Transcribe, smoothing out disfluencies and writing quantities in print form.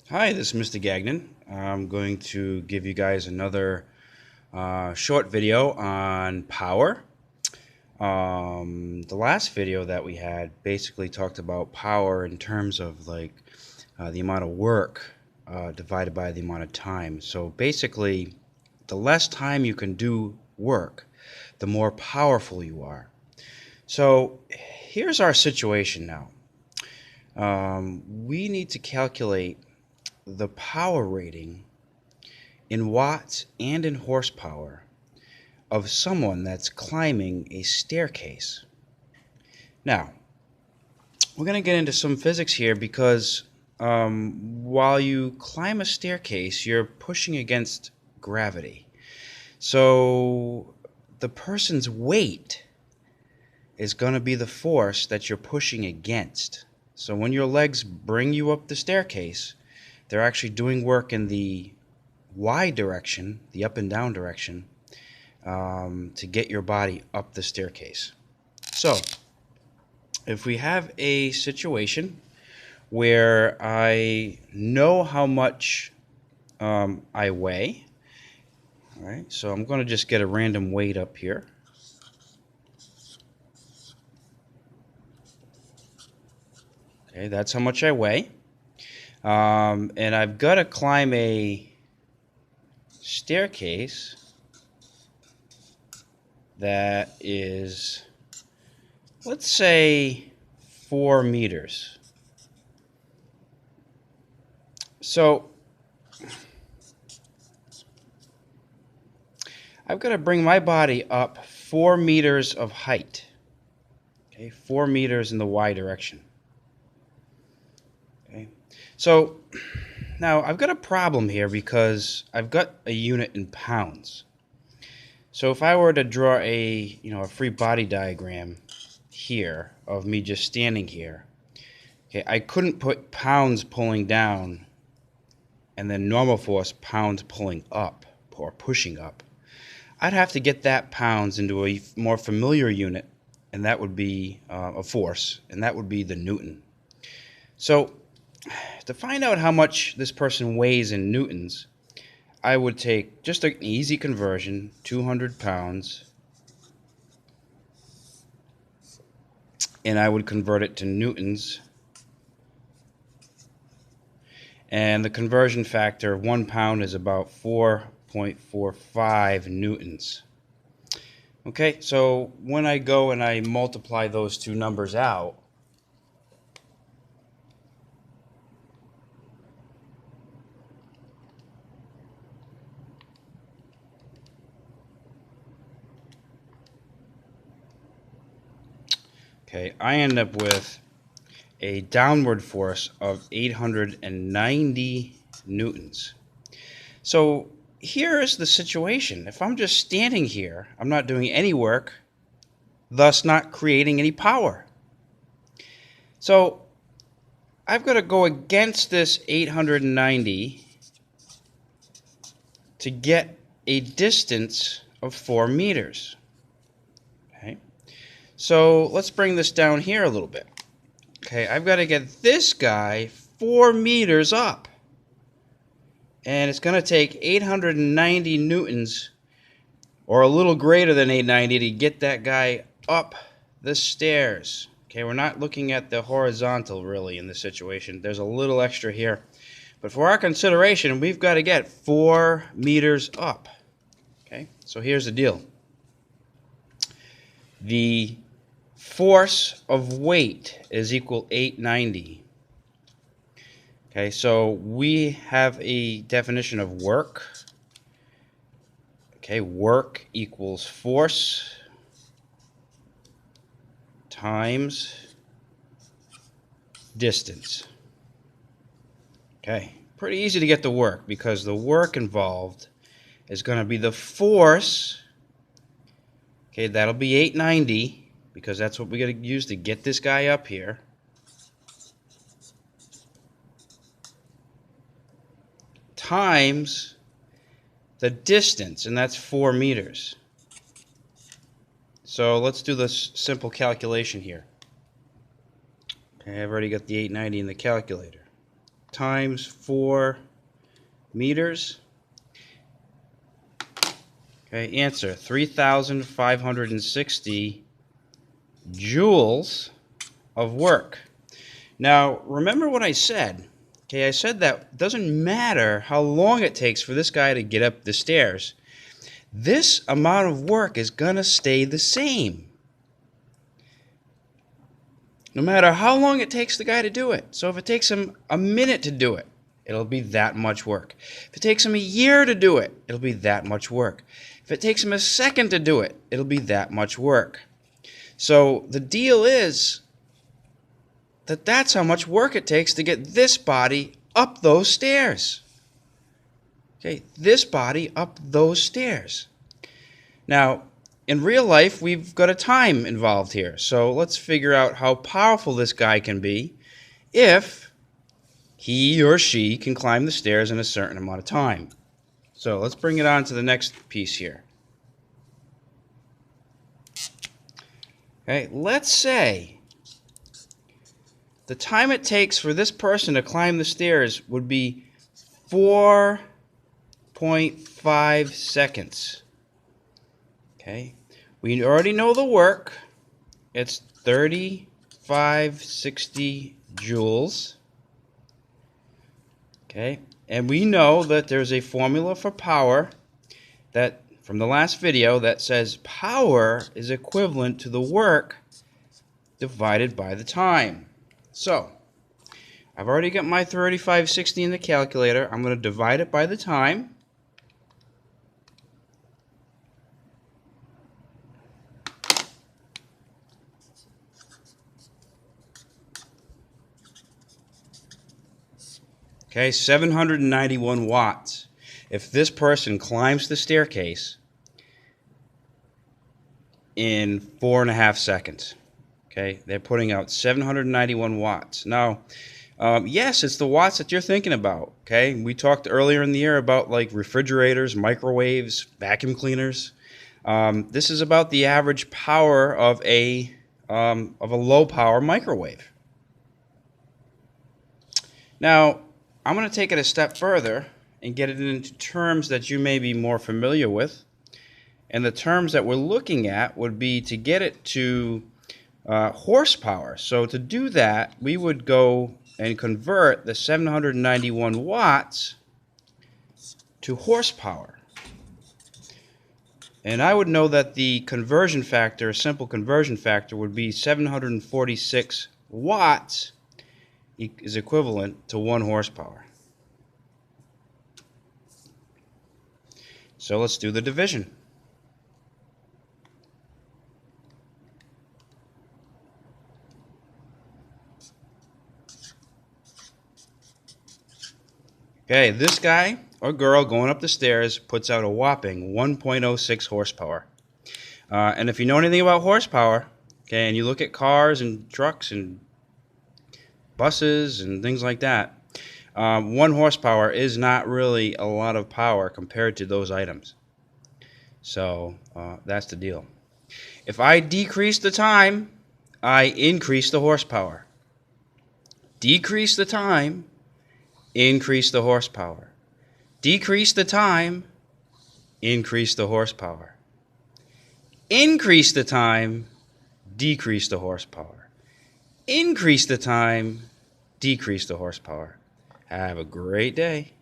Hi, this is Mr. Gagnon. I'm going to give you guys another short video on power. The last video that we had basically talked about power in terms of the amount of work divided by the amount of time. So basically, the less time you can do work, the more powerful you are. So here's our situation now. We need to calculate the power rating in watts and in horsepower of someone that's climbing a staircase. Now, we're going to get into some physics here because while you climb a staircase, you're pushing against gravity. So the person's weight is going to be the force that you're pushing against. So when your legs bring you up the staircase, they're actually doing work in the Y direction, the up and down direction, to get your body up the staircase. So, if we have a situation where I know how much I weigh, all right, so I'm going to just get a random weight up here. Okay, that's how much I weigh. And I've got to climb a staircase that is, let's say, 4 meters. So I've got to bring my body up 4 meters of height. Okay, 4 meters in the Y direction. Okay, so now I've got a problem here because I've got a unit in pounds. So if I were to draw a free body diagram here of me just standing here, okay, I couldn't put pounds pulling down and then normal force pounds pulling up or pushing up. I'd have to get that pounds into a more familiar unit, and that would be a force, and that would be the Newton. So to find out how much this person weighs in newtons, I would take just an easy conversion, 200 pounds, and I would convert it to newtons. And the conversion factor of 1 pound is about 4.45 newtons. Okay, so when I go and I multiply those two numbers out, okay, I end up with a downward force of 890 newtons. So here's the situation. If I'm just standing here, I'm not doing any work, thus not creating any power. So I've got to go against this 890 to get a distance of 4 meters. Okay, so let's bring this down here a little bit. Okay, I've got to get this guy 4 meters up. And it's going to take 890 newtons, or a little greater than 890, to get that guy up the stairs. Okay, we're not looking at the horizontal really in this situation. There's a little extra here. But for our consideration, we've got to get 4 meters up. Okay, so here's the deal. The force of weight is equal 890. Okay, so we have a definition of work. Okay, work equals force times distance. Okay, pretty easy to get the work because the work involved is going to be the force. Okay, that'll be 890 because that's what we got to use to get this guy up here. Times the distance, and that's 4 meters. So let's do this simple calculation here. Okay, I've already got the 890 in the calculator. times 4 meters. Okay, answer 3,560 joules of work. Now, remember what I said. Okay, I said that it doesn't matter how long it takes for this guy to get up the stairs. This amount of work is going to stay the same, no matter how long it takes the guy to do it. So if it takes him a minute to do it, it'll be that much work. If it takes him a year to do it, it'll be that much work. If it takes him a second to do it, it'll be that much work. So the deal is that that's how much work it takes to get this body up those stairs. Okay, this body up those stairs. Now, in real life, we've got a time involved here. So let's figure out how powerful this guy can be if he or she can climb the stairs in a certain amount of time. So let's bring it on to the next piece here. Okay, let's say the time it takes for this person to climb the stairs would be 4.5 seconds. Okay, we already know the work. It's 3,560 joules. Okay, and we know that there's a formula for power that from the last video that says power is equivalent to the work divided by the time. So, I've already got my 3,560 in the calculator. I'm going to divide it by the time. Okay, 791 watts. If this person climbs the staircase in 4.5 seconds. Okay, they're putting out 791 watts. Now, yes, it's the watts that you're thinking about. Okay, we talked earlier in the year about like refrigerators, microwaves, vacuum cleaners. This is about the average power of a low power microwave. Now, I'm going to take it a step further and get it into terms that you may be more familiar with. And the terms that we're looking at would be to get it to horsepower. So to do that, we would go and convert the 791 watts to horsepower. And I would know that the conversion factor, a simple conversion factor, would be 746 watts is equivalent to 1 horsepower. So let's do the division. Okay, this guy or girl going up the stairs puts out a whopping 1.06 horsepower. And if you know anything about horsepower, okay, and you look at cars and trucks and buses and things like that, 1 horsepower is not really a lot of power compared to those items. So that's the deal. If I decrease the time, I increase the horsepower. Decrease the time, increase the horsepower. Decrease the time, increase the horsepower. Increase the time, decrease the horsepower. Increase the time, decrease the horsepower. Have a great day.